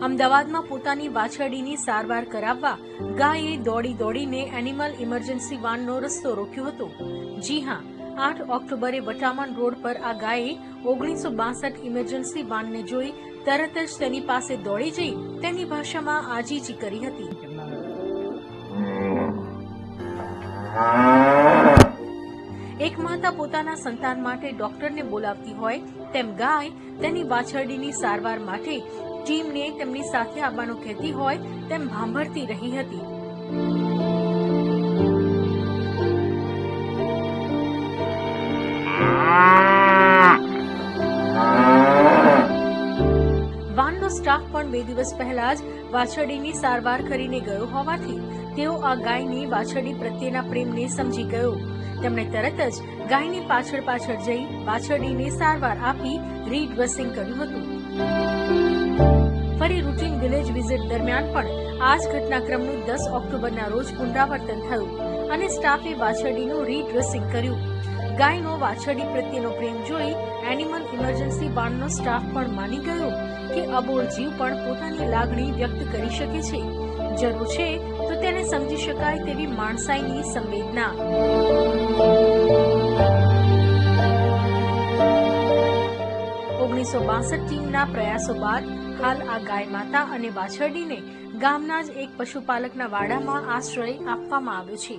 અમદાવાદમાં પોતાની વાછરડીની સારવાર કરાવવા ગાયે દોડી દોડીને એનિમલ ઇમરજન્સી વાનનો રસ્તો રોક્યો હતો। જી હા, 8 ઓક્ટોબરે વટામણ રોડ પર આ ગાયે 1962 ઇમરજન્સી વાનને જોઈ તરત જ તેની પાસે દોડી જઈ તેની ભાષામાં આજીજી કરી હતી। એક માતા પોતાના સંતાન માટે ડોક્ટરને બોલાવતી હોય તેમ ગાય તેની વાછરડીની સારવાર માટે ટીમને તેમની સાથે આવવાનું કહેતી હોય તેમ ભાંભરતી રહી હતી। વાનનો સ્ટાફ પણ 2 દિવસ પહેલા જ વાછરડીની સારવાર કરીને ગયો હોવાથી તેઓ આ ગાયની વાછરડી પ્રત્યેના પ્રેમને સમજી ગયો। તેમણે તરત જ ગાયની પાછળ પાછળ જઈ વાછરડીને સારવાર આપી રીડ્રેસિંગ કર્યું હતું। ફરી રૂટીન વિલેજ વિઝિટ દરમિયાન પણ આ જ ઘટનાક્રમનું 10 ઓક્ટોબરના રોજ પુનરાવર્તન થયું અને સ્ટાફે વાછરડીનું રીડ્રેસિંગ કર્યું। ગાયનો વાછરડી પ્રત્યેનો પ્રેમ જોઈ એનિમલ ઇમરજન્સી વાનનો સ્ટાફ પણ માની ગયો કે અબોલ જીવ પણ પોતાની લાગણી વ્યક્ત કરી શકે છે। જરૂર છે તો તેને સમજી શકાય તેવી માણસાઈની સંવેદના। 1962 ટીમના પ્રયાસો બાદ હાલ આ ગાય માતા અને વાછરડીને ગામના જ એક પશુપાલકના વાડામાં આશ્રય આપવામાં આવ્યો છે।